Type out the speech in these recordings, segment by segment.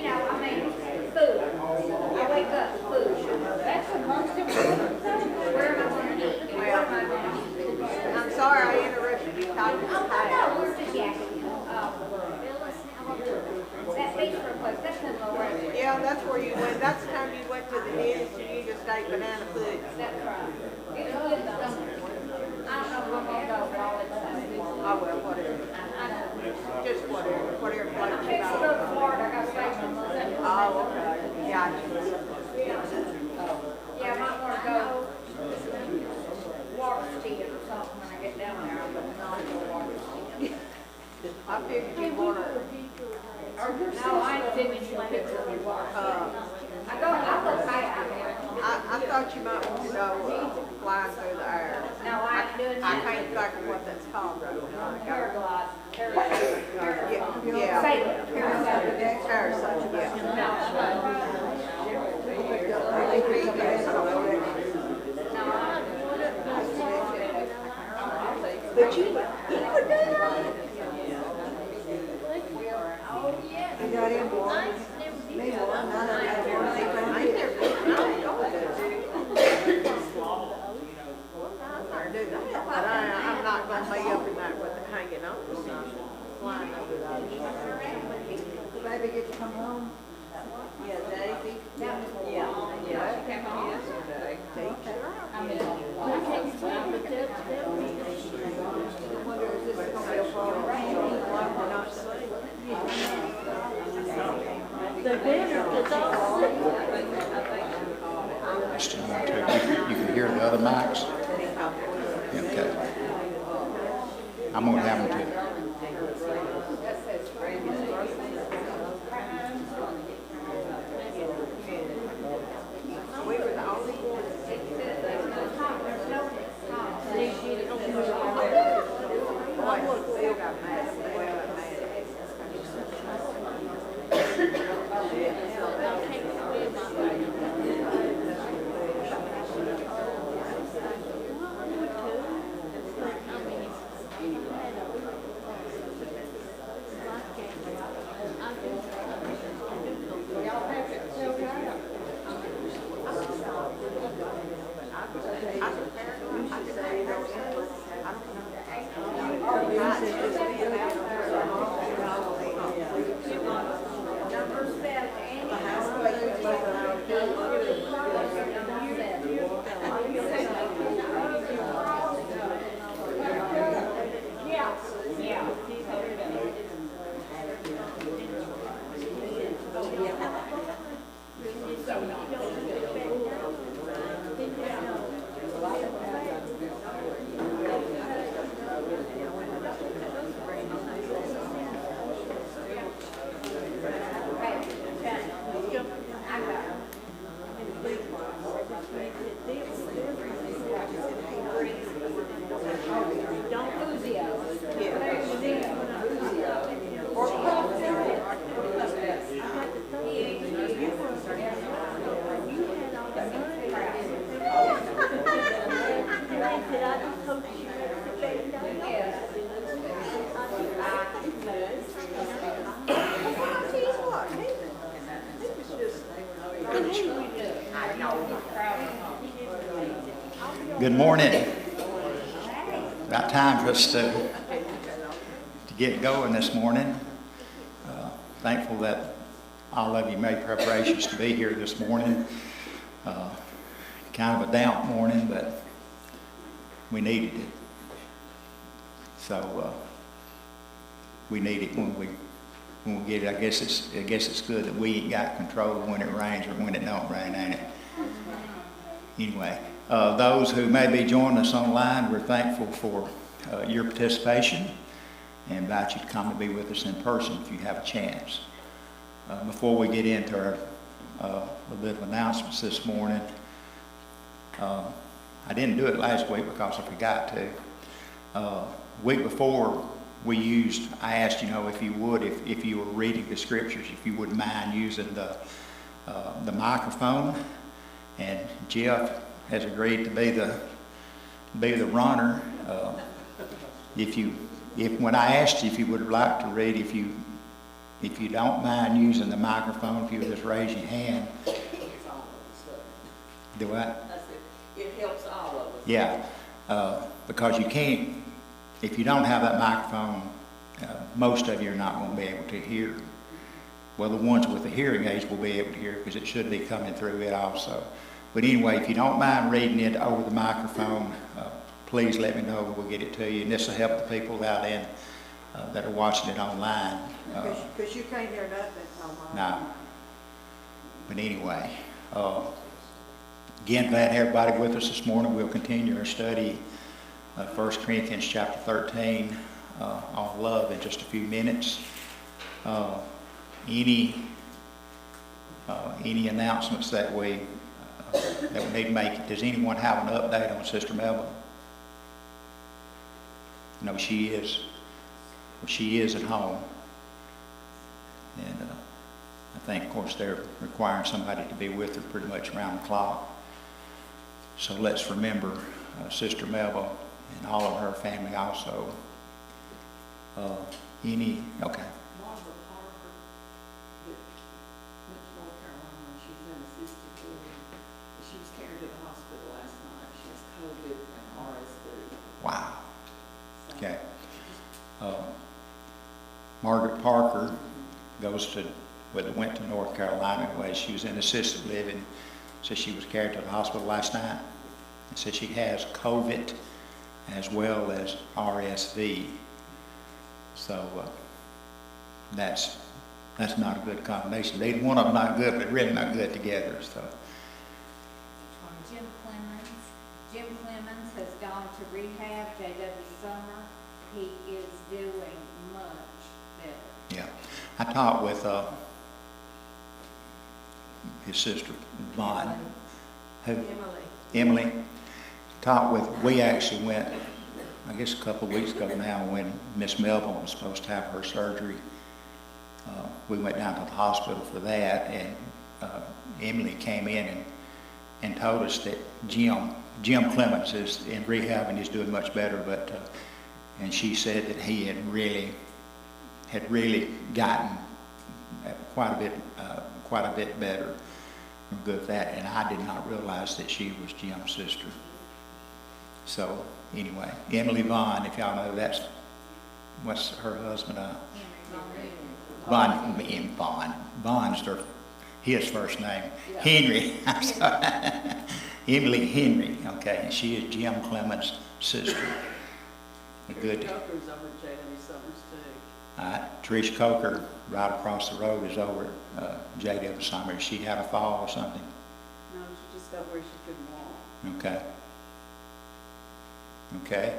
you know, I mean, food. I wake up, food. That's the most important thing. Where am I going to eat? And what am I going to eat? I'm sorry I interrupted you talking Oh, about no, we're just yakking. That beef request, that's in the way. Yeah, that's where you went. That's the time you went to the dentist and you just ate banana pudding. That's right. It's good though. I don't know if I'm going to go, but I'll let you know. Oh, well, whatever. I know. Just whatever. Whatever I'm flavor you fixing to go to like. Florida. I got to stay for a month. Oh, okay. Gotcha. Yeah, I might want to go Waterstein or something when I get down there. I'm going to go Waterstein. I figured you want to. No, I ain't finished your picture of your water. I go kayaking. I thought you might want to go flying through the air. No, I ain't doing I that. can't think of what that's called right now. Paraglide. Yeah. Sailor. Paraglide. Parasite, yeah. But you would do it. Oh, yeah. I got in one. Me one. I ain't never been. I ain't going to. But I'm not going to be up in that with it hanging on or something. Flying over those. Baby get to come home. Yeah, Daisy. Yeah. She came home yesterday. I wonder if this is going to be a problem. We're not sleeping. The dinner is all sick. Just one, two. You can hear the other mics? Yeah, okay. I'm going to have them too. We were the only ones. Boy, look, Bill got mad. Well, got mad. Good morning. About time for us to get going this morning. Thankful that all of you made preparations to be here this morning. Kind of a damp morning, but we needed it. So we need it when we get it. I guess it's good that we ain't got control of when it rains or when it don't rain, ain't it? Anyway, those who may be joining us online, we're thankful for your participation and invite you to come and be with us in person if you have a chance. Before we get into our little bit of announcements this morning, I didn't do it last week because I forgot to. Week before I asked, if you would, if you were reading the scriptures, if you wouldn't mind using the microphone. And Jeff has agreed to be the runner. When I asked you if you would like to read, if if you don't mind using the microphone, if you would just raise your hand. Do what? I said, it helps all of us. Yeah, because you can't, if you don't have that microphone, most of you are not going to be able to hear. Well, the ones with the hearing aids will be able to hear because it should be coming through it also. But anyway, if you don't mind reading it over the microphone, please let me know. We'll get it to you. And this will help the people out in that are watching it online. Because you can't hear nothing online. No. But anyway, again, glad to have everybody with us this morning. We'll continue our study of 1 Corinthians chapter 13 on love in just a few minutes. Any announcements that we need to make? Does anyone have an update on Sister Melba? No, she is. She is at home. And I think, of course, they're requiring somebody to be with her pretty much around the clock. So let's remember Sister Melba and all of her family also. Okay. Margaret Parker, that went to North Carolina, she's in assisted living. She was carried to the hospital last night. She has COVID and RSV. Wow. So, Okay. Margaret Parker went to North Carolina anyway. She was in assisted living. Said she was carried to the hospital last night. And said she has COVID as well as RSV. So that's not a good combination. Neither one of them not good, but really not good together. So Jim Clemens has gone to rehab, J.W. Summer. He is doing much better. yeah, I talked with his sister Vaughn. Who? Emily. We actually went, I guess a couple of weeks ago now, when Miss Melvin was supposed to have her surgery. We went down to the hospital for that, and Emily came in and told us that Jim Clemens is in rehab and he's doing much better, but and she said that he had really gotten quite a bit better from good at that, and I did not realize that she was Jim's sister. So anyway, Emily Vaughn, if y'all know, what's her husband? Vaughn's his first name. Yeah. Henry. I'm sorry. Emily Henry. Okay, and she is Jim Clemens' sister. Good. Coker's over at J.W. Summers too. Trish Coker, right across the road, is over at J.W. Summers. She had a fall or something. No, she just got where she couldn't walk. Okay. Okay.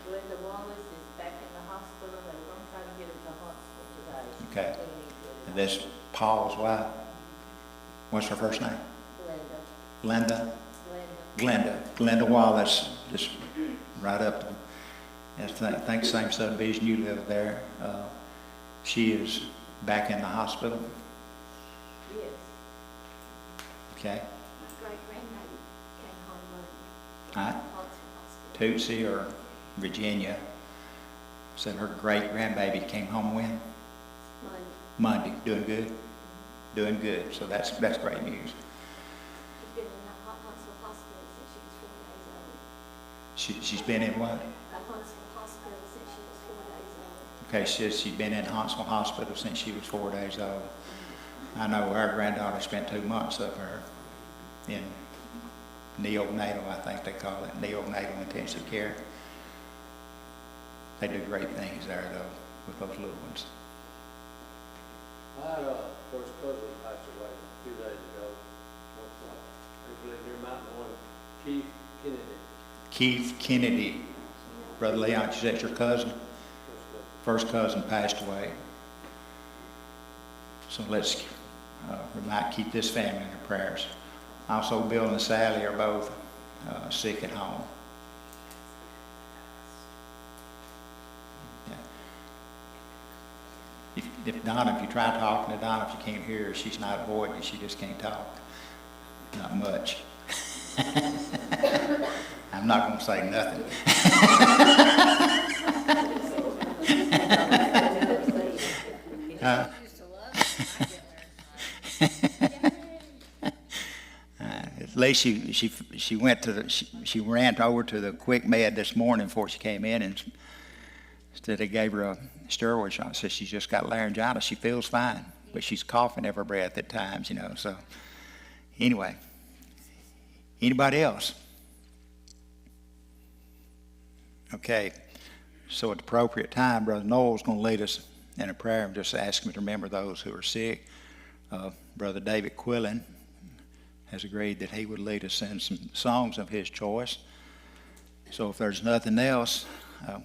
Glenda Wallace is back in the hospital. They were going to try to get her to the hospital today. Okay. And this Paul's wife, what's her first name? Glenda. Glenda Wallace, just right up. I think same subdivision you live there. She is back in the hospital. Yes. Okay. My great-grandmother came home All right. Hospital. Tootsie or Virginia said her great grandbaby came home when? Monday. Doing good. Doing good. So that's great news. She's been in the Huntsville Hospital since she was 4 days old. She's been in what? The Huntsville Hospital since she was 4 days old. Okay, she says she's been in Huntsville Hospital since she was 4 days old. I know our granddaughter spent 2 months up there in neonatal, I think they call it, neonatal intensive care. They do great things there, though, with those little ones. My first cousin passed away a few days ago. People in here might know him, Keith Kennedy. Keith Kennedy, Brother Leon, is that your cousin? First cousin passed away. So let's keep this family in your prayers. Also, Bill and Sally are both sick at home. Yeah. If Donna, if you try talking to Donna, if you can't hear her, she's not avoiding you, she just can't talk. Not much. I'm not going to say nothing. At least she went to the, she ran over to the quick med this morning before she came in, and instead they gave her a steroid shot. Says she's just got laryngitis. She feels fine, but she's coughing every breath at times, you know. So anyway, anybody else? Okay, so at the appropriate time, Brother Noel's going to lead us in a prayer and just ask him to remember those who are sick. Brother David Quillen has agreed that he would lead us in some songs of his choice. So if there's nothing else, I'll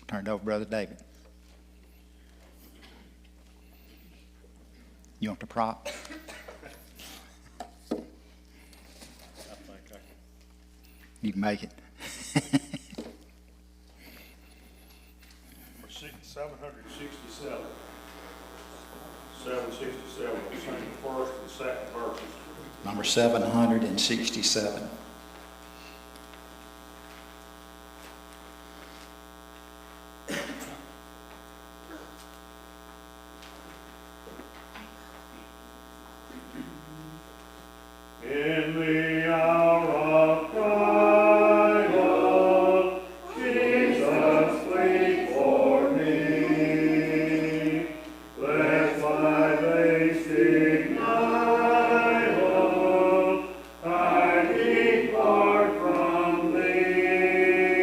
turn it over to Brother David. You want the prop? You can make it. For 767. 767. We'll sing the first and second verses. Number 767. In the hour of trial, Jesus, plead for me. Let my basic idol I depart from thee.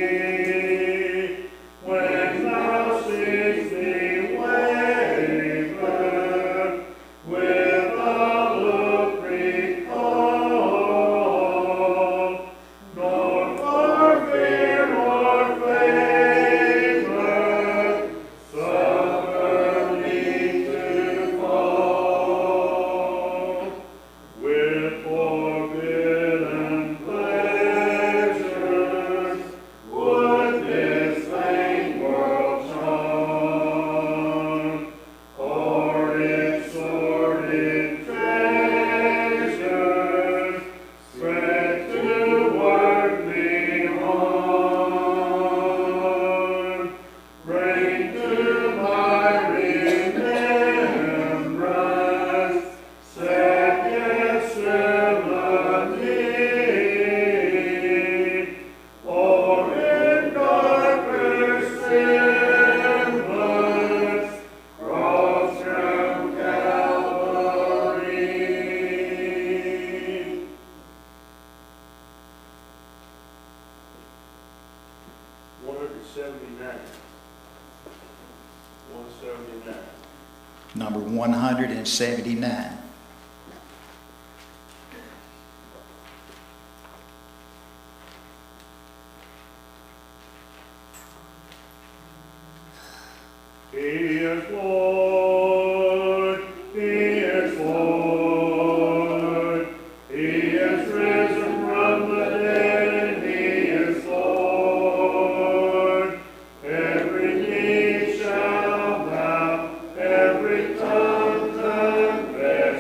When thou seest me waver, with a look recall, nor for fear nor favor, suffer me to fall. With forbidden pleasures would this vain world charm, or its sordid treasures spread to work me harm. Bring to my remembrance sad Gethsemane, or in darker semblance cross round Calvary. 179. 179. Number 179. He is Lord, He is Lord, He is risen from the dead, and He is Lord. Every knee shall bow, every tongue confess.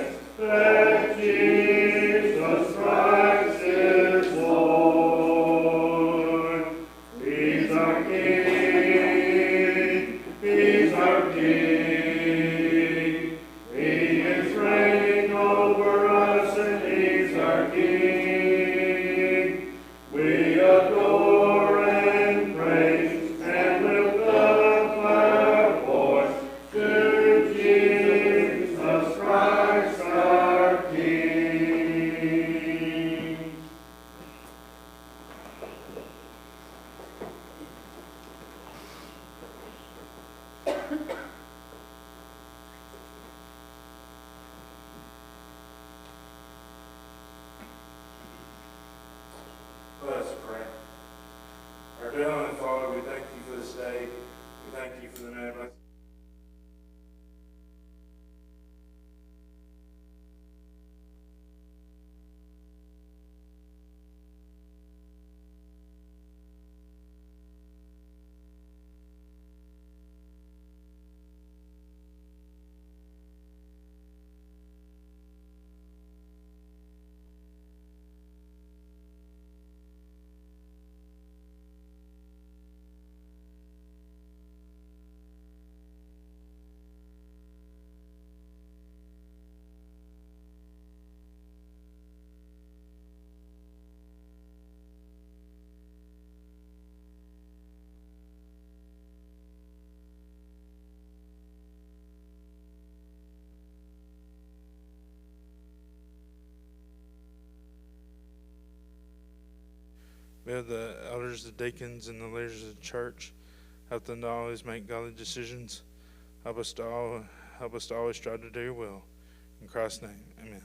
May the elders, the deacons, and the leaders of the church help them to always make godly decisions. Help us to always strive to do your will. In Christ's name, amen.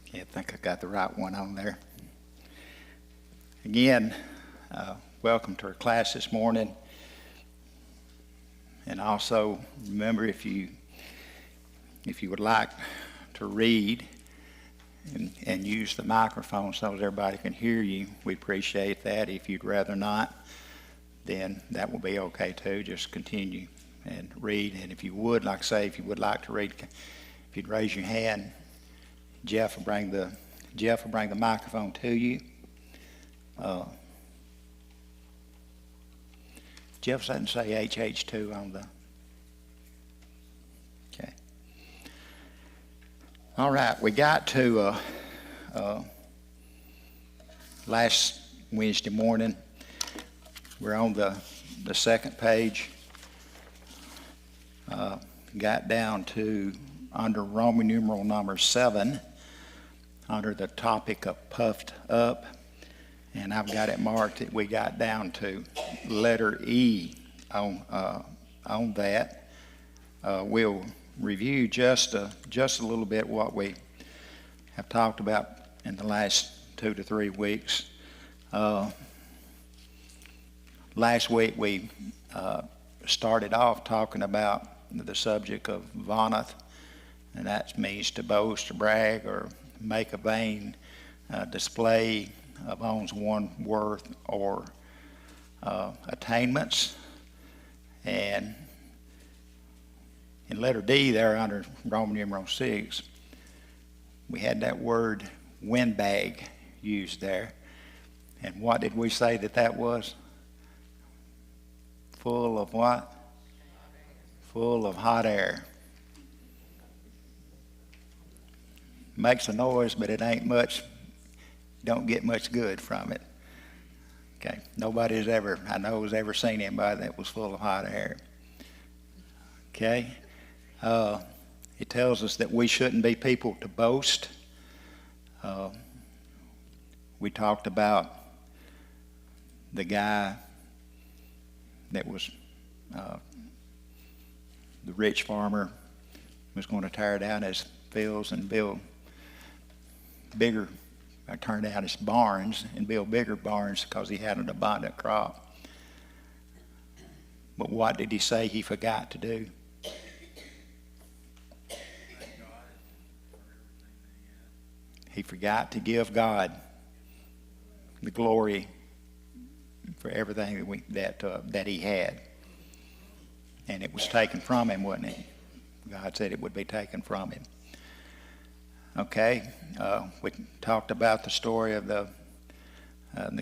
Okay, I think I got the right one on there. Again, welcome to our class this morning. And also, remember, if you would like to read and use the microphone so that everybody can hear you, we appreciate that. If you'd rather not, then that will be okay too. Just continue and read. And if you would, like I say, if you would like to read, if you'd raise your hand, Jeff will bring the microphone to you. Jeff doesn't say HH2 on the. Okay. All right, we got to last Wednesday morning. We're on the second page. Got down to under Roman numeral number 7, under the topic of puffed up. And I've got it marked that we got down to letter E on that. We'll review just a little bit what we have talked about in the last 2 to 3 weeks. Last week we started off talking about the subject of vaneth, and that means to boast or brag or make a vain display of one's worth or attainments. And in letter D there under Roman numeral 6, we had that word windbag used there. And what did we say that was? Full of what? Full of hot air. Makes a noise, but it ain't much. Don't get much good from it. Okay, nobody's ever, I know, has ever seen anybody that was full of hot air. Okay, it tells us that we shouldn't be people to boast. We talked about the guy that was the rich farmer was going to tear down his fields and build bigger, turn down his barns and build bigger barns because he had an abundant crop. But what did he say he forgot to do? He forgot to give God the glory for everything that he had. And it was taken from him, wasn't it? God said it would be taken from him. Okay, we talked about the story of the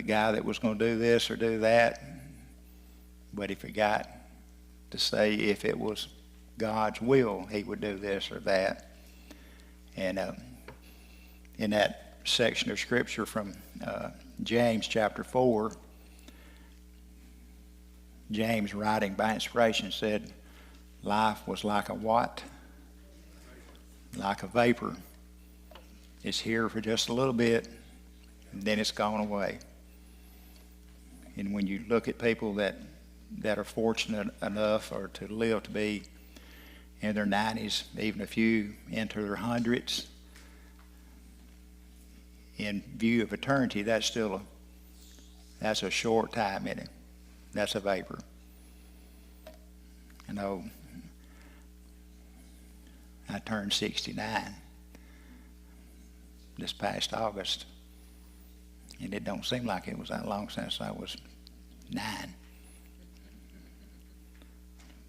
guy that was going to do this or do that, but he forgot to say if it was God's will, he would do this or that. And in that section of scripture from James chapter 4, James, writing by inspiration, said life was like a what? Like a vapor. It's here for just a little bit, and then it's gone away. And when you look at people that are fortunate enough or to live to be in their 90s, even a few into their hundreds, in view of eternity, that's a short time in it. That's a vapor. You know, I turned 69 this past August, and it don't seem like it was that long since I was 9.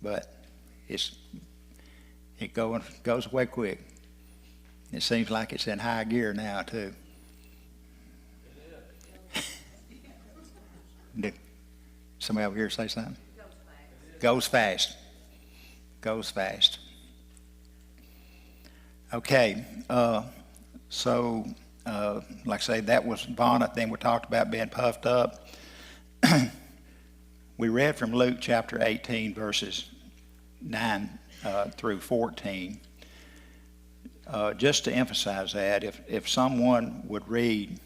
But it goes away quick. It seems like it's in high gear now too. Did somebody over here say something? Goes fast. Goes fast. Okay, like I say, that was bonnet. Then we talked about being puffed up. We read from Luke chapter 18, verses 9 through 14. Just to emphasize that, if someone would read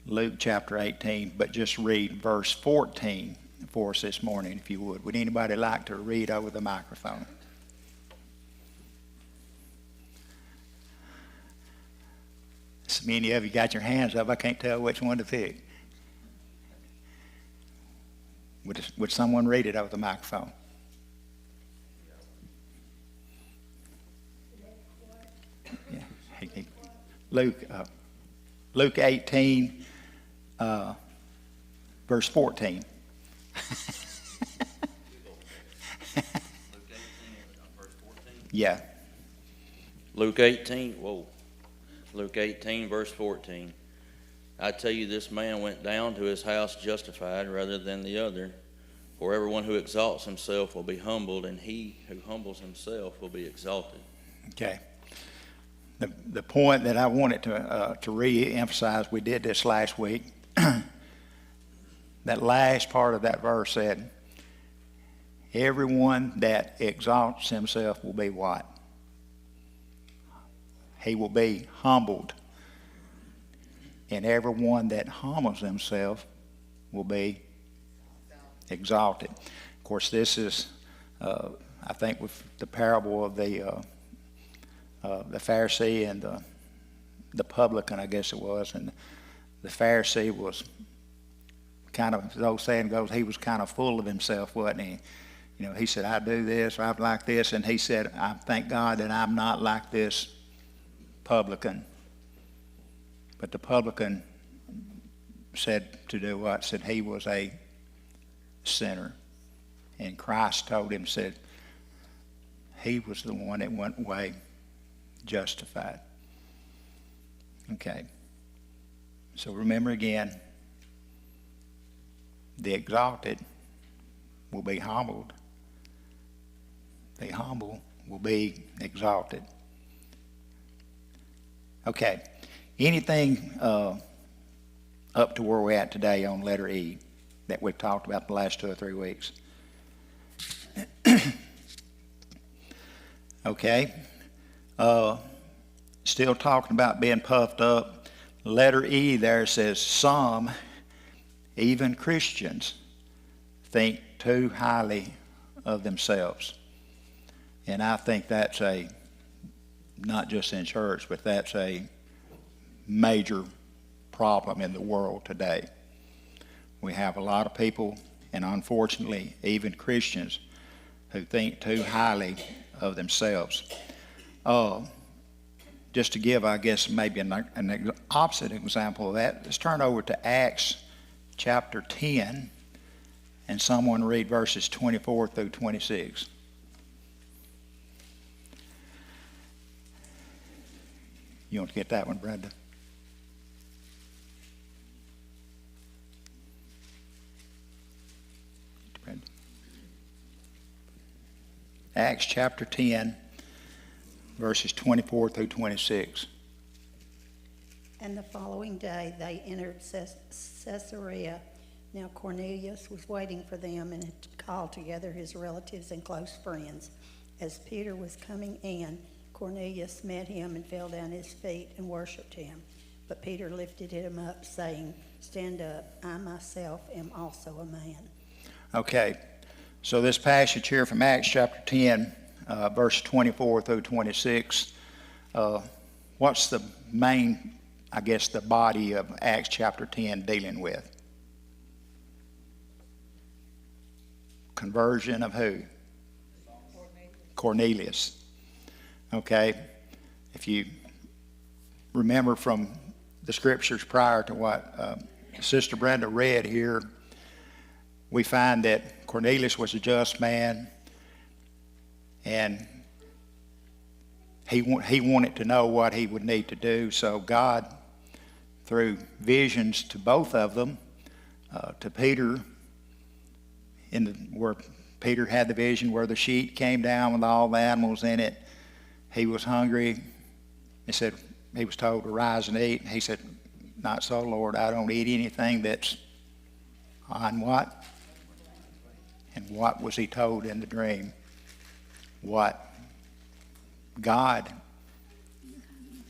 Luke chapter 18, but just read verse 14 for us this morning, if you would. Would anybody like to read over the microphone? So many of you got your hands up, I can't tell which one to pick. Would someone read it over the microphone? Yeah. Luke 18, verse 14. Yeah. Luke 18, whoa. Luke 18, verse 14. I tell you, this man went down to his house justified rather than the other. For everyone who exalts himself will be humbled, and he who humbles himself will be exalted. Okay. The point that I wanted to re-emphasize, we did this last week. That last part of that verse said, everyone that exalts himself will be what? He will be humbled. And everyone that humbles himself will be exalted. Of course, this is, I think, with the parable of the Pharisee and the publican, I guess it was. And the Pharisee was kind of, as the old saying goes, he was kind of full of himself, wasn't he? You know, he said, I do this, or I'm like this. And he said, I thank God that I'm not like this publican. But the publican said to do what? Said he was a sinner. And Christ told him, said, he was the one that went away justified. Okay. So remember again, the exalted will be humbled. The humble will be exalted. Okay. Anything up to where we're at today on letter E that we've talked about the last 2 or 3 weeks? Okay. Still talking about being puffed up. Letter E there says some, even Christians, think too highly of themselves. And I think that's not just in church, but that's a major problem in the world today. We have a lot of people, and unfortunately even Christians, who think too highly of themselves. Just to give, I guess, maybe an opposite example of that, let's turn over to Acts chapter 10, and someone read verses 24 through 26. You want to get that one, Brenda? Acts chapter 10, verses 24 through 26. And the following day they entered Caesarea. Now Cornelius was waiting for them and had called together his relatives and close friends. As Peter was coming in, Cornelius met him and fell down at his feet and worshipped him. But Peter lifted him up, saying, Stand up, I myself am also a man. Okay, so this passage here from Acts chapter 10, verse 24 through 26, what's the main, I guess, the body of Acts chapter 10 dealing with? Conversion of who? Cornelius. Okay, if you remember from the scriptures prior to what Sister Brenda read here, we find that Cornelius was a just man, and he wanted to know what he would need to do. So God, through visions to both of them, to Peter, where Peter had the vision where the sheet came down with all the animals in it. He was hungry. He said, he was told to rise and eat. And he said, not so, Lord. I don't eat anything that's on what? And what was he told in the dream? What God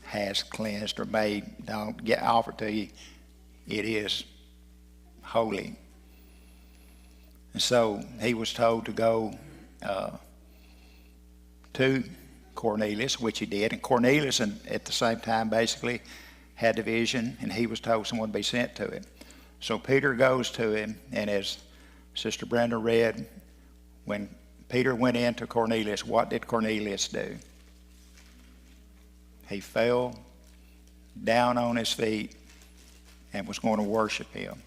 has cleansed or made, don't get offered to you. It is holy. And so he was told to go to Cornelius, which he did. And Cornelius, at the same time, basically had the vision, and he was told someone would be sent to him. So Peter goes to him, and as Sister Brenda read, when Peter went into Cornelius, what did Cornelius do? He fell down on his feet and was going to worship him.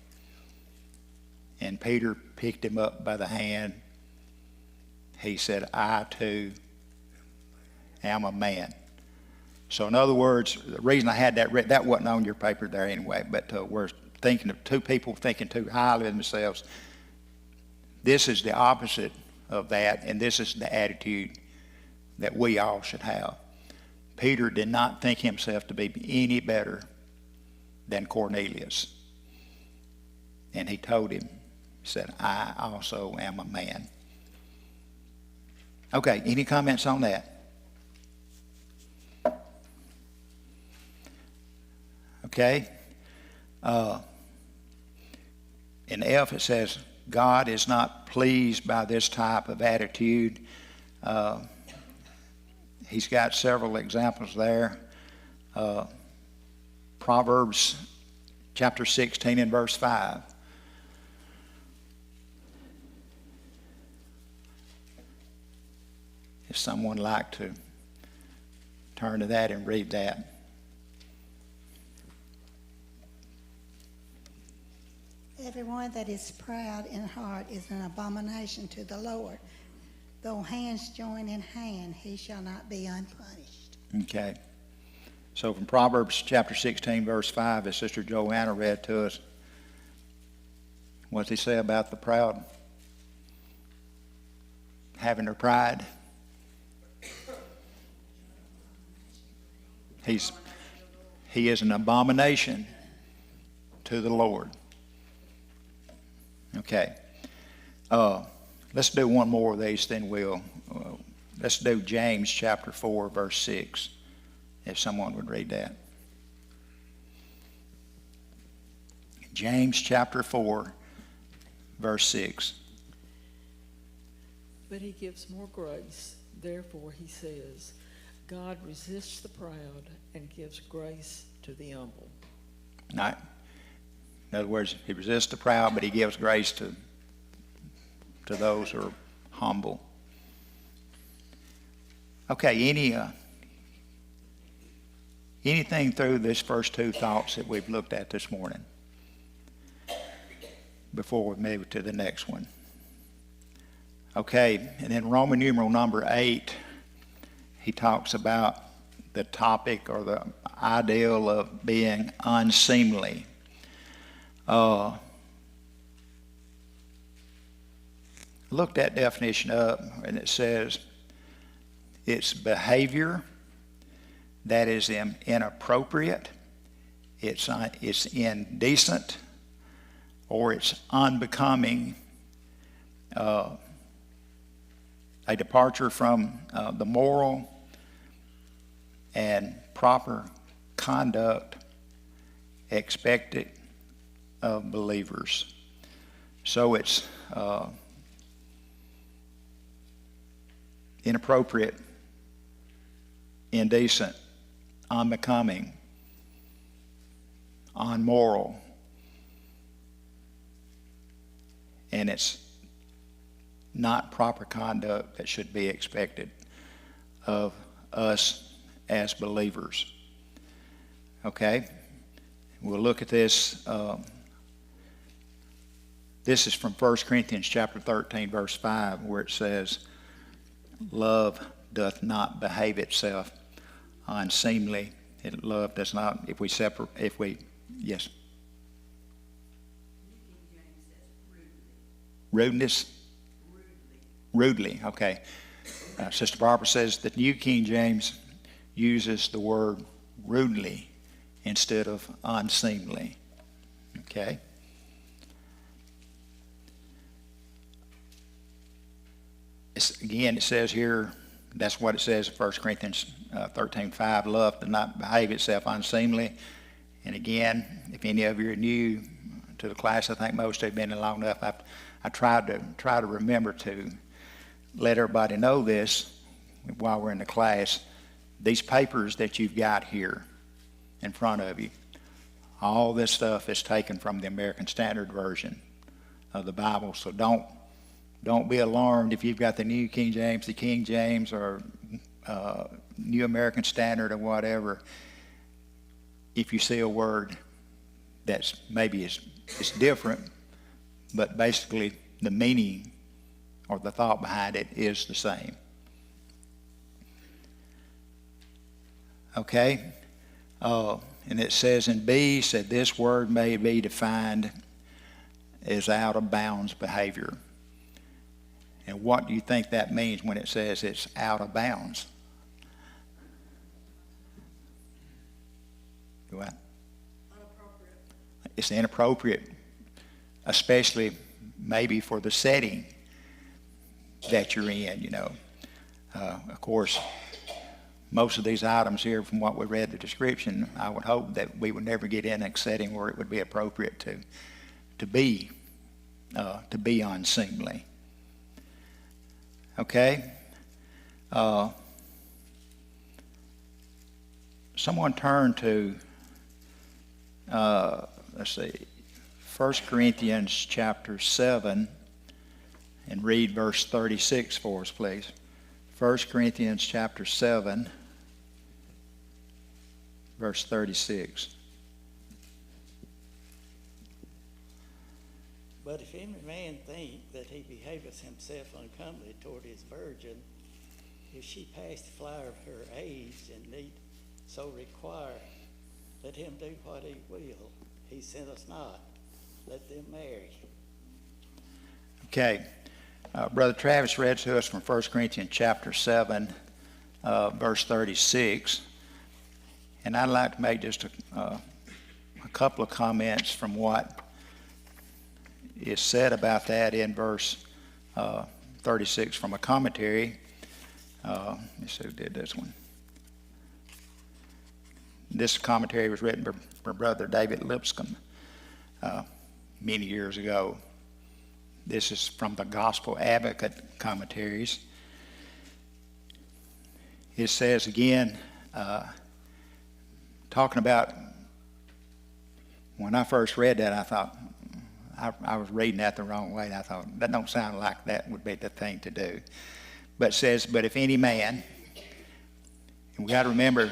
And Peter picked him up by the hand. He said, I too am a man. So in other words, the reason I had that written, that wasn't on your paper there anyway, but we're thinking of two people thinking too highly of themselves. This is the opposite of that, and this is the attitude that we all should have. Peter did not think himself to be any better than Cornelius. And he told him, he said, I also am a man. Okay, any comments on that? Okay. In F it says, God is not pleased by this type of attitude. He's got several examples there. Proverbs chapter 16 and verse 5. If someone would like to turn to that and read that. Everyone that is proud in heart is an abomination to the Lord. Though hands join in hand, he shall not be unpunished. Okay. So from Proverbs chapter 16, verse 5, as Sister Joanna read to us, what does he say about the proud? Having their pride. He is an abomination to the Lord. Okay. Let's do one more of these, then let's do James chapter 4, verse 6, if someone would read that. James chapter 4, verse 6. But he gives more grace. Therefore, he says, God resists the proud and gives grace to the humble. Right. In other words, he resists the proud, but he gives grace to those who are humble. Okay, anything through this first two thoughts that we've looked at this morning before we move to the next one? Okay, and in Roman numeral number 8, he talks about the topic or the ideal of being unseemly. Look that definition up, and it says it's behavior that is inappropriate, it's indecent, or it's unbecoming, a departure from the moral and proper conduct expected of believers. So it's inappropriate, indecent, unbecoming, unmoral, and it's not proper conduct that should be expected of us as believers. Okay? We'll look at this. This is from 1 Corinthians chapter 13, verse 5, where it says, love doth not behave itself unseemly. Love does not, yes. Rudeness? Rudely, okay. Sister Barbara says that New King James uses the word rudely instead of unseemly. Okay? Again, it says here, that's what it says in 1 Corinthians 13:5, love does not behave itself unseemly. And again, if any of you are new to the class, I think most have been in long enough, I try to remember to let everybody know this while we're in the class. These papers that you've got here in front of you, all this stuff is taken from the American Standard Version of the Bible. So don't be alarmed if you've got the New King James, the King James, or New American Standard or whatever. If you see a word that's maybe it's different, but basically the meaning or the thought behind it is the same. Okay? And it says in B, said this word may be defined as out of bounds behavior. And what do you think that means when it says it's out of bounds? What? Inappropriate. It's inappropriate, especially maybe for the setting that you're in, you know. Of course, most of these items here, from what we read the description, I would hope that we would never get in a setting where it would be appropriate to be unseemly. Okay? Someone turn to, let's see, 1 Corinthians chapter 7 and read verse 36 for us, please. 1 Corinthians chapter 7, verse 36. But if any man think that he behaveth himself uncomely toward his virgin, if she pass the flower of her age and need so require, let him do what he will. He sent us not. Let them marry. Okay. Brother Travis read to us from 1 Corinthians chapter 7, verse 36. And I'd like to make just a couple of comments from what is said about that in verse 36 from a commentary. Let's see who did this one. This commentary was written by Brother David Lipscomb many years ago. This is from the Gospel Advocate commentaries. It says again, talking about, when I first read that, I thought, I was reading that the wrong way. And I thought, that don't sound like that would be the thing to do. But it says, but if any man, and we got to remember,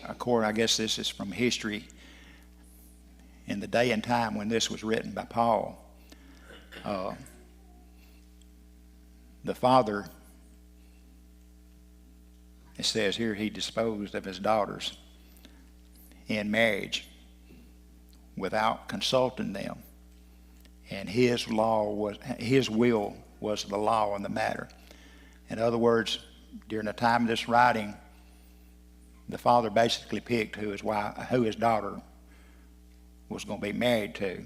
I guess this is from history, in the day and time when this was written by Paul, the father, it says here, he disposed of his daughters in marriage without consulting them. And his will was the law on the matter. In other words, during the time of this writing, the father basically picked who his daughter was going to be married to.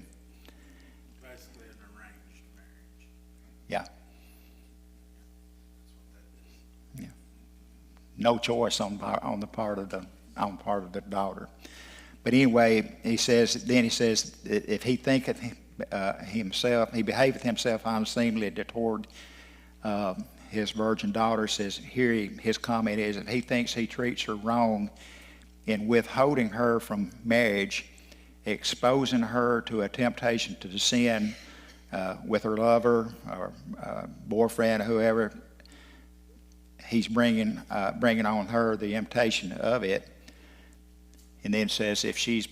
Basically an arranged marriage. Yeah. Yeah. No choice on the part of the daughter. But anyway, he says if he thinketh he behaveth himself unseemly toward his virgin daughter, says here his comment is, if he thinks he treats her wrong in withholding her from marriage, exposing her to a temptation to sin with her lover or boyfriend or whoever, he's bringing on her the temptation of it. And then says if she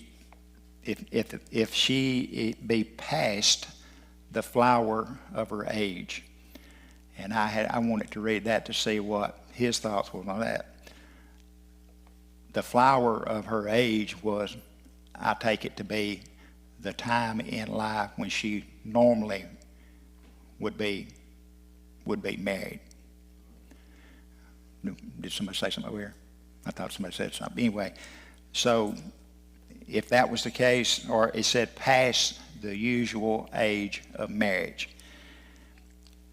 be past the flower of her age. And I wanted to read that to see what his thoughts were on that. The flower of her age was, I take it to be, the time in life when she normally would be married. Did somebody say something over here? I thought somebody said something. Anyway, So if that was the case, or it said past the usual age of marriage.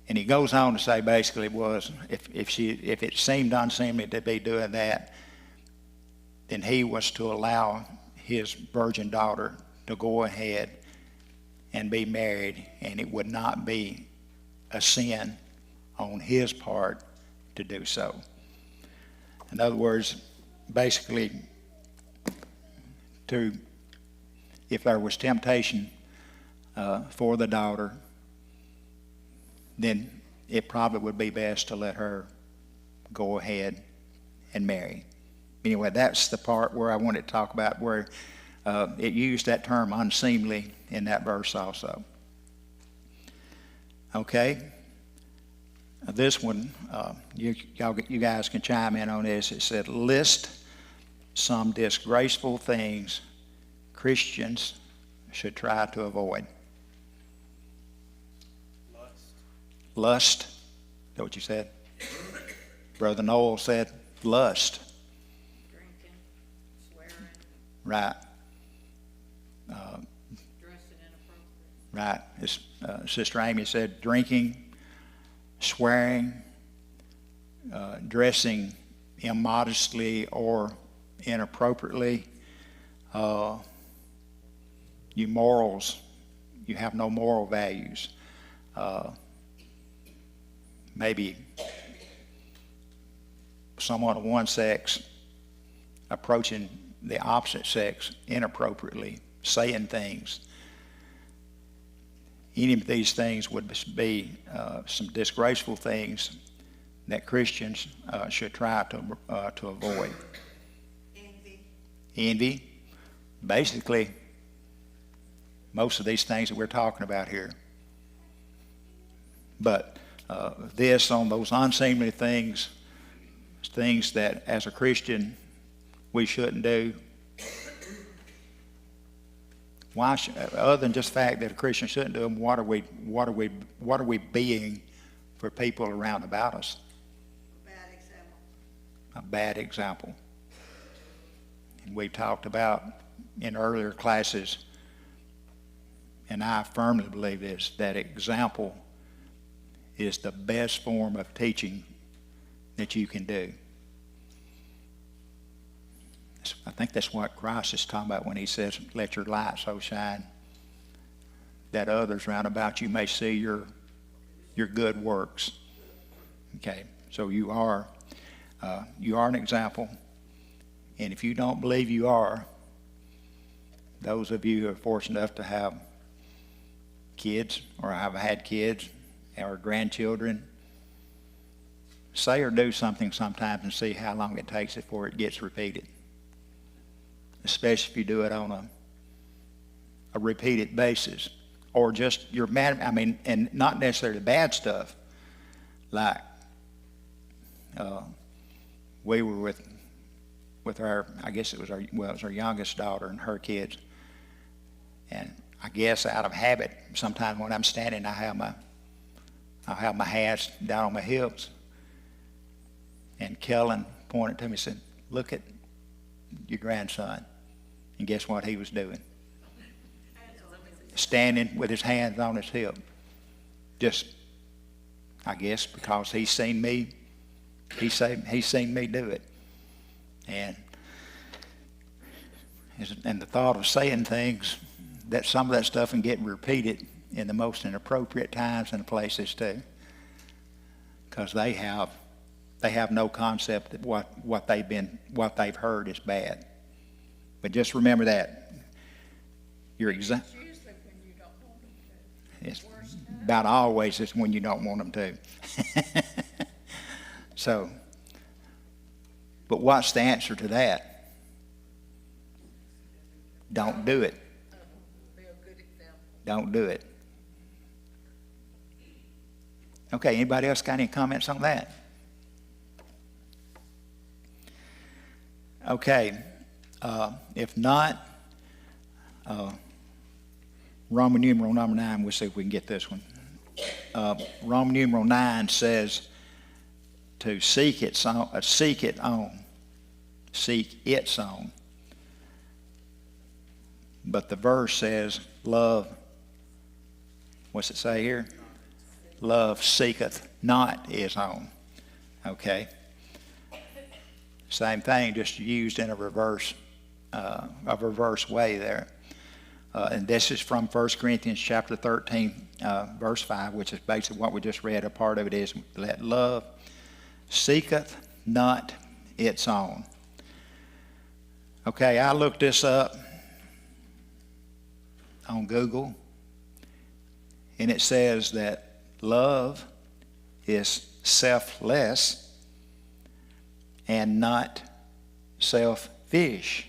And he goes on to say basically was, if it seemed unseemly to be doing that, then he was to allow his virgin daughter to go ahead and be married, and it would not be a sin on his part to do so. In other words, basically, if there was temptation for the daughter, then it probably would be best to let her go ahead and marry. Anyway, that's the part where I wanted to talk about where it used that term unseemly in that verse also. Okay. This one, you guys can chime in on this. It said, list some disgraceful things Christians should try to avoid. Lust. Is that what you said? Brother Noel said lust. Drinking, swearing, Right. dressing inappropriate. Right. Sister Amy said drinking, swearing, dressing immodestly or inappropriately. You morals, you have no moral values. Maybe someone of one sex approaching the opposite sex inappropriately, saying things. Any of these things would be some disgraceful things that Christians should try to avoid. Envy. Basically, most of these things that we're talking about here. But this on those unseemly things that as a Christian we shouldn't do. Why, other than just the fact that a Christian shouldn't do them, what are we being for people around about us? A bad example. And we talked about in earlier classes, and I firmly believe this, that example is the best form of teaching that you can do. I think that's what Christ is talking about when he says, let your light so shine that others round about you may see your good works. Okay, so you are an example, and if you don't believe you are, those of you who are fortunate enough to have kids or have had kids or grandchildren, say or do something sometimes and see how long it takes before it gets repeated. Especially if you do it on a repeated basis, or just you're mad. I mean, and not necessarily bad stuff. Like we were with our, I guess it was our youngest daughter and her kids, and I guess out of habit, sometimes when I'm standing, I'll have my hands down on my hips, and Kellen pointed to me and said, "Look at your grandson." And guess what he was doing? Standing with his hands on his hip. Just, I guess, because he's seen me do it. And the thought of saying things, that some of that stuff can get repeated in the most inappropriate times and places too. Because they have no concept that what they've heard is bad. But just remember that your example. It's usually when you don't want them to. It's about always it's when you don't want them to. So, but what's the answer to that? Don't do it. Be a good example. Don't do it. Okay, anybody else got any comments on that? Okay. If not, Roman numeral number 9, we'll see if we can get this one. Roman numeral 9 says to seek its own. but the verse says love, what's it say here? Love seeketh not his own. Okay? Same thing, just used in a reverse way there. And this is from 1 Corinthians chapter 13, verse 5, which is basically what we just read. A part of it is, let love seeketh not its own. Okay, I looked this up on Google, and it says that love is selfless and not selfish.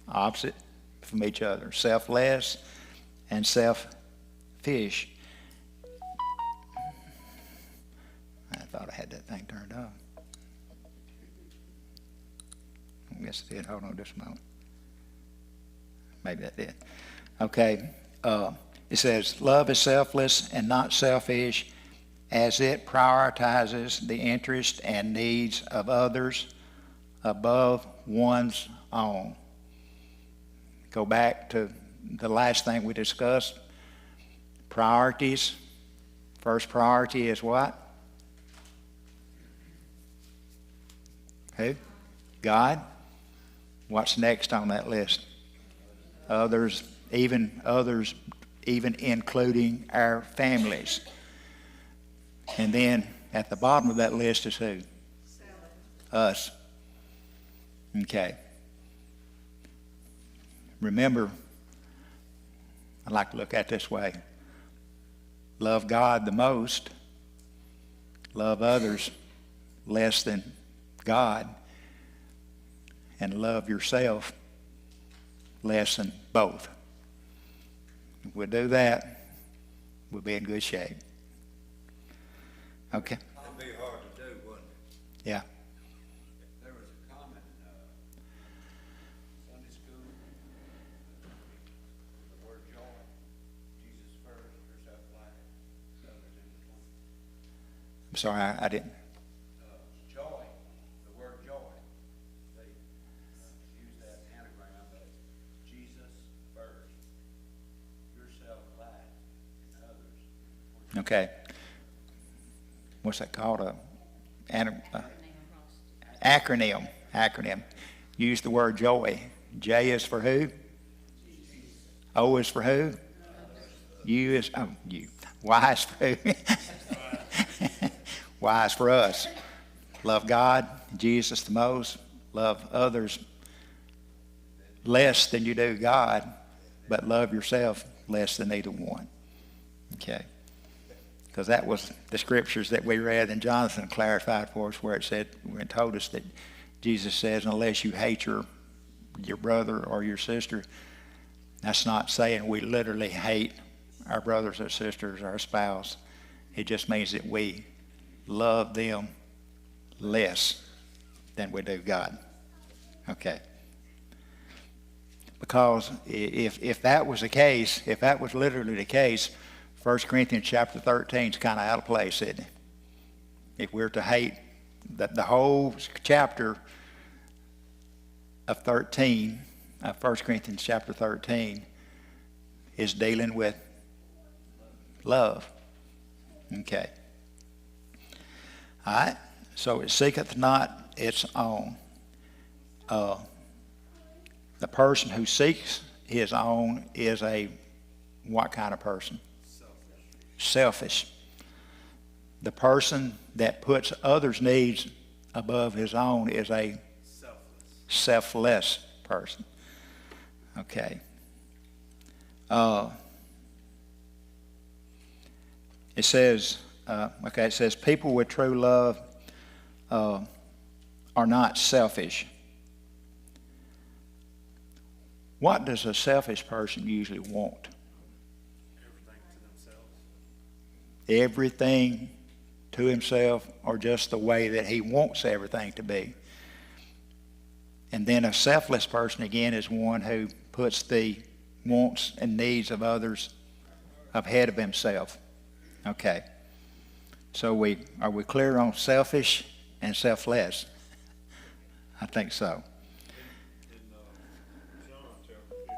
Opposite from each other. Selfless and selfish. I thought I had that thing turned off. I guess it did. Hold on just a moment. Maybe that did. Okay. It says, love is selfless and not selfish, as it prioritizes the interests and needs of others above one's own. Go back to the last thing we discussed. Priorities. First priority is what? Who? God. What's next on that list? Others, even including our families. And then at the bottom of that list is who? Us. Okay. Remember, I like to look at it this way. Love God the most. Love others less than God. And love yourself less than both. If we do that, we'll be in good shape. Okay? It'd be hard to do, wouldn't it? Yeah. There was a comment in Sunday school, the word joy, Jesus first, yourself last, others in between. I'm sorry, I didn't. Joy, the word joy, they use that anagram of Jesus first, yourself last, and others. Okay. What's that called? Acronym. Use the word joy. J is for who? O is for who? U is, you. Y is for who? Y is for us. Love God, Jesus the most. Love others less than you do God, but love yourself less than either one. Okay. Because that was the scriptures that we read, and Jonathan clarified for us where it said, when it told us that Jesus says, unless you hate your brother or your sister, that's not saying we literally hate our brothers or sisters, our spouse. It just means that we love them less than we do God. Okay. Because if that was the case, if that was literally the case, 1 Corinthians chapter 13 is kind of out of place, isn't it? If we're to hate, the whole chapter of 13, of 1 Corinthians chapter 13, is dealing with love. Okay. All right. So it seeketh not its own. The person who seeks his own is a what kind of person? Selfish. The person that puts others' needs above his own is a selfless person. Okay. It says, people with true love are not selfish. What does a selfish person usually want? Everything to himself, or just the way that he wants everything to be. And then a selfless person, again, is one who puts the wants and needs of others ahead of himself. Okay. So are we clear on selfish and selfless? I think so. In John chapter 15,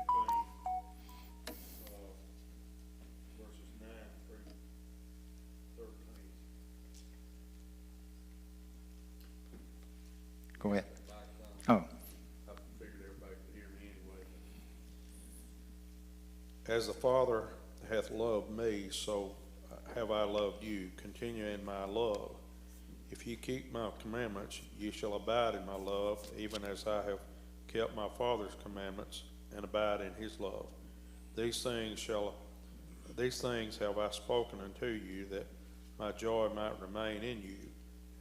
Go ahead. Oh, I figured everybody could hear me anyway. As the Father hath loved me, so have I loved you. Continue in my love. If ye keep my commandments, ye shall abide in my love, even as I have kept my Father's commandments and abide in his love. These things have I spoken unto you, that my joy might remain in you,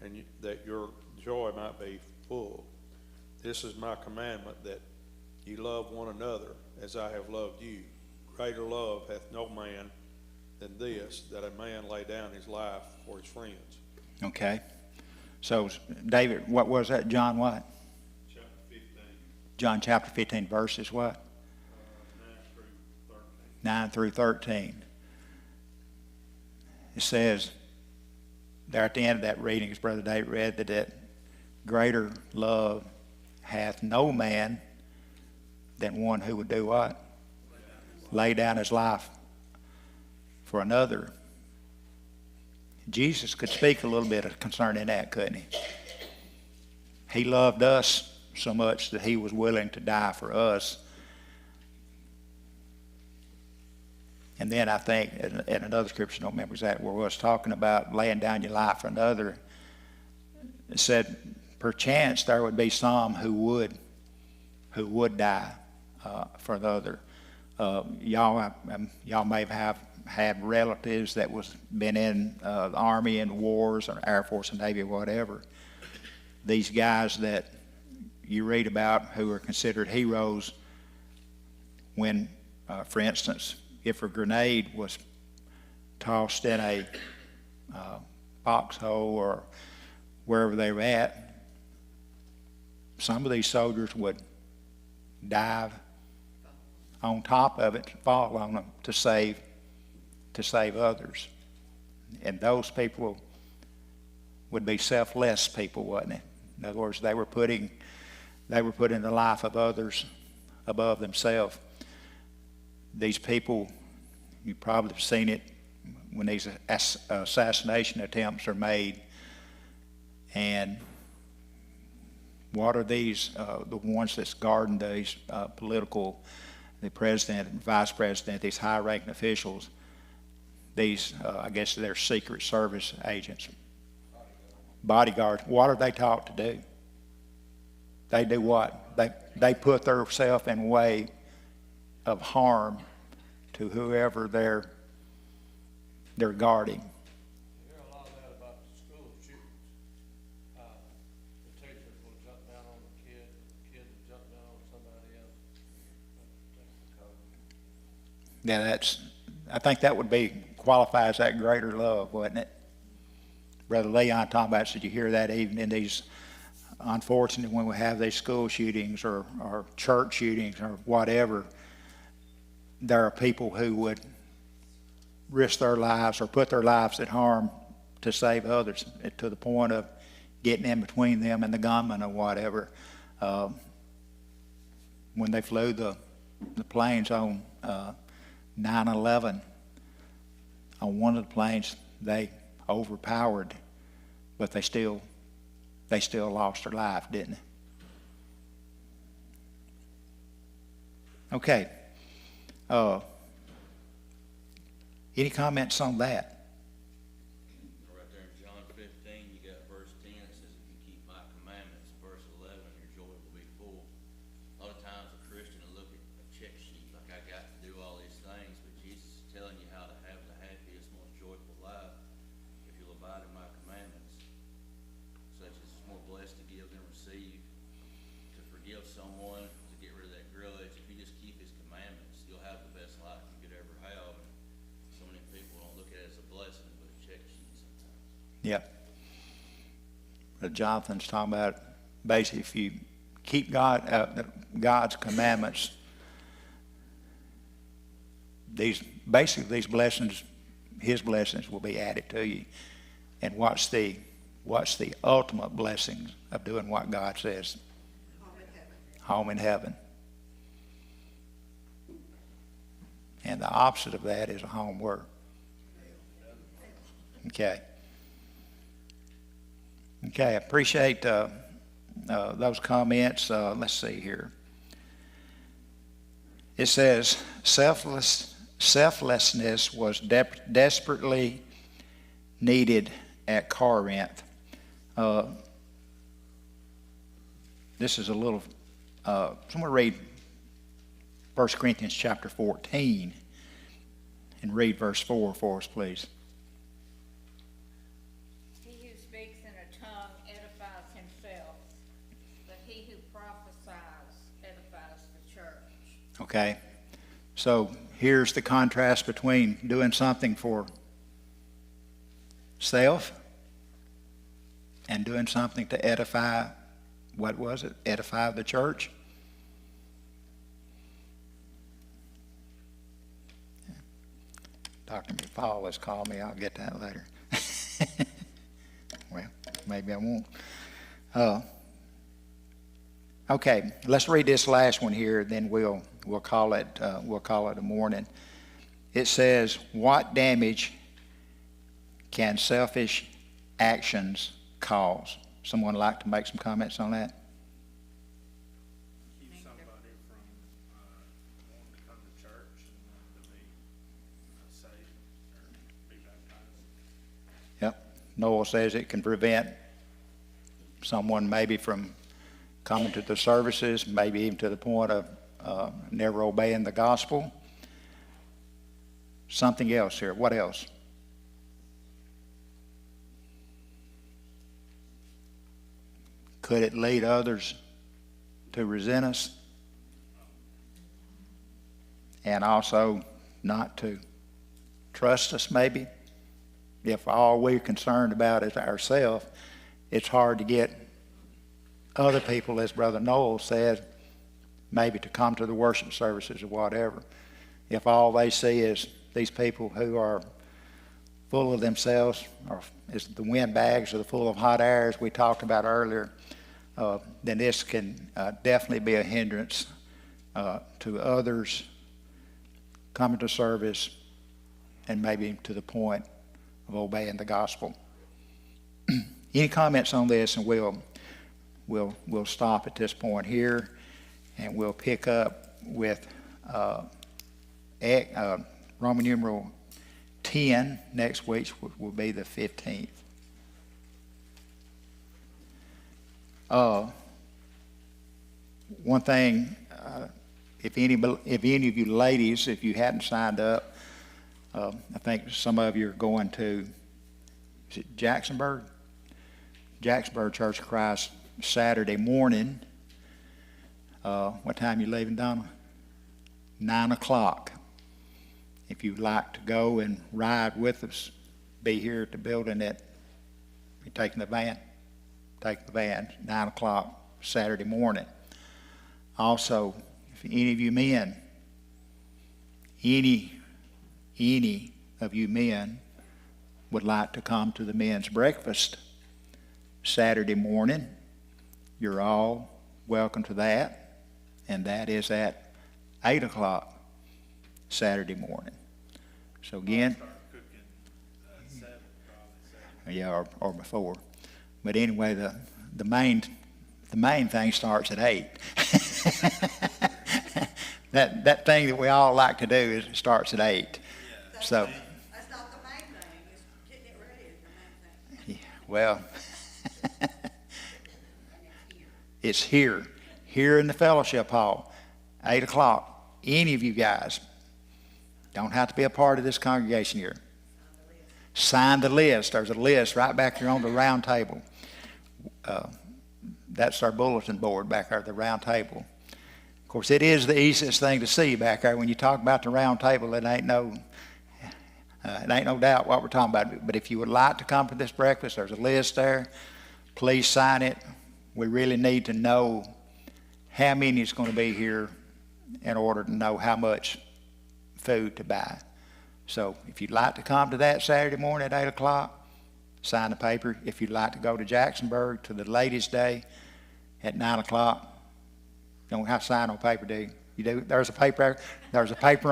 and that your joy might be full. This is my commandment, that ye love one another as I have loved you. Greater love hath no man than this, that a man lay down his life for his friends. okay. So, David, what was that? John what? Chapter 15. John chapter 15, verses what? 9 through 13. It says, there at the end of that reading, as Brother David read, that greater love hath no man than one who would do what? Lay down his life for another. Jesus could speak a little bit concerning that, couldn't he? He loved us so much that he was willing to die for us. And then I think in another scripture, I don't remember exactly where it was, talking about laying down your life for another. It said, perchance there would be some who would die for the other. Y'all may have had relatives that was been in the Army and wars or Air Force and Navy or whatever. These guys that you read about who are considered heroes when, for instance, if a grenade was tossed in a foxhole or wherever they were at, some of these soldiers would dive on top of it, fall on them to save others. And those people would be selfless people, wasn't it? In other words, they were putting the life of others above themselves. These people, you probably have seen it when these assassination attempts are made. And what are these, the ones that's guarding these political, the president and vice president, these high-ranking officials, these, I guess they're Secret Service agents, bodyguards. What are they taught to do? They do what? They put themselves in way of harm to whoever they're guarding. You hear a lot of that about the school shootings. The teachers will jump down on the kid will jump down on somebody else. Yeah, I think that would qualify as that greater love, wouldn't it? Brother Leon talking about, did you hear that even in these, unfortunately, when we have these school shootings or church shootings or whatever, there are people who would risk their lives or put their lives at harm to save others, to the point of getting in between them and the gunman or whatever. When they flew the planes on 9/11, on one of the planes they overpowered, but they still lost their life, didn't they? Okay. Any comments on that? Right there in John 15, you got verse 10, it says, if you keep my commandments, verse 11, your joy will be full. A lot of times a Christian will look at a check sheet like, I got to do all these things, but Jesus is telling you how to have the happiest, most joyful life if you'll abide in my commandments, such as more blessed to give than receive, to forgive someone, to get rid of that grudge. If you just keep his commandments, you'll have the best life you could ever have. And so many people don't look at it as a blessing, but a check sheet sometimes. Yep. But Jonathan's talking about basically if you keep God's commandments, these blessings, his blessings will be added to you. And what's the ultimate blessing of doing what God says? Home in heaven. And the opposite of that is a home where? Okay. Okay, I appreciate those comments. Let's see here. It says, selflessness was desperately needed at Corinth. This is a little, someone read 1 Corinthians chapter 14 and read verse 4 for us, please. He who speaks in a tongue edifies himself, but he who prophesies edifies the church. Okay, so here's the contrast between doing something for self and doing something to edify, what was it? Edify the church. Dr. McFall has called me. I'll get that later. Well, maybe I won't. Okay, let's read this last one here, then we'll call it a morning. It says, "What damage can selfish actions cause?" Someone like to make some comments on that? Keep somebody from wanting to come to church and wanting to be saved or be baptized. Yep. Noel says it can prevent someone maybe from coming to the services, maybe even to the point of never obeying the gospel. Something else here. What else? Could it lead others to resent us? And also not to trust us, maybe? If all we're concerned about is ourselves, it's hard to get other people, as Brother Noel said, maybe to come to the worship services or whatever. If all they see is these people who are full of themselves, or is the windbags or full of hot air, as we talked about earlier, then this can definitely be a hindrance to others coming to service and maybe to the point of obeying the gospel. Any comments on this? And we'll stop at this point here, and we'll pick up with Roman numeral 10 next week, will be the 15th. One thing, if any of you ladies, if you hadn't signed up, I think some of you are going to, is it Jacksonburg? Jacksonburg Church of Christ, Saturday morning. What time you leaving, Donna? 9 o'clock. If you'd like to go and ride with us, be here at the building at, you're taking the van? Take the van, 9 o'clock Saturday morning. Also, if any of you men, any of you men would like to come to the men's breakfast Saturday morning, you're all welcome to that. And that is at 8 o'clock Saturday morning. So again, Start cooking at 7, probably 7. yeah, or before. But anyway, the main thing starts at 8. that thing that we all like to do is it starts at 8. That's So that's not the main thing. It's getting it ready is the main thing. well, it's here in the fellowship hall, 8 o'clock. Any of you guys don't have to be a part of this congregation here. Sign the list. There's a list right back here on the round table. That's our bulletin board back there at the round table. Of course, it is the easiest thing to see back there. When you talk about the round table, it ain't no doubt what we're talking about. But if you would like to come to this breakfast, there's a list there. Please sign it. We really need to know how many is going to be here in order to know how much food to buy. So if you'd like to come to that Saturday morning at 8 o'clock, sign the paper. If you'd like to go to Jacksonburg to the ladies' day at 9 o'clock, you don't have to sign on paper, do you? You do? There's a paper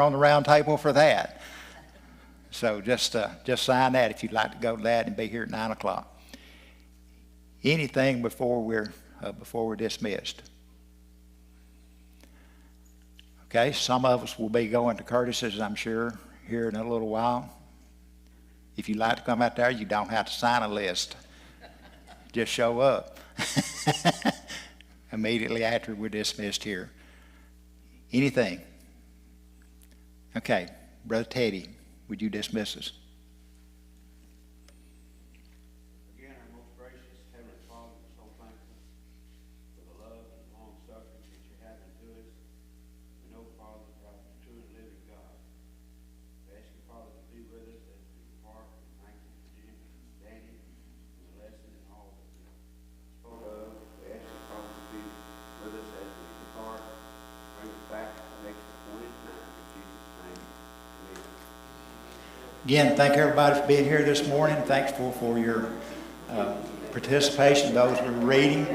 on the round table for that. So just sign that if you'd like to go to that and be here at 9 o'clock. Anything before we're before we're dismissed? Okay, some of us will be going to Curtis's, I'm sure, here in a little while. If you'd like to come out there, you don't have to sign a list. Just show up immediately after we're dismissed here. Anything? Okay, Brother Teddy, would you dismiss us? Again, our most gracious Heavenly Father, we're so thankful for the love and long suffering that you have into us. We know, Father, that you are the true and living God. We ask you, Father, to be with us as we depart. Thank you for Jim, Danny, and the lesson and all that we spoke of. We ask you, Father, to be with us as we depart. Bring us back next Wednesday. In Jesus' name, amen. Again, thank everybody for being here this morning. Thanks for your participation, those who are reading.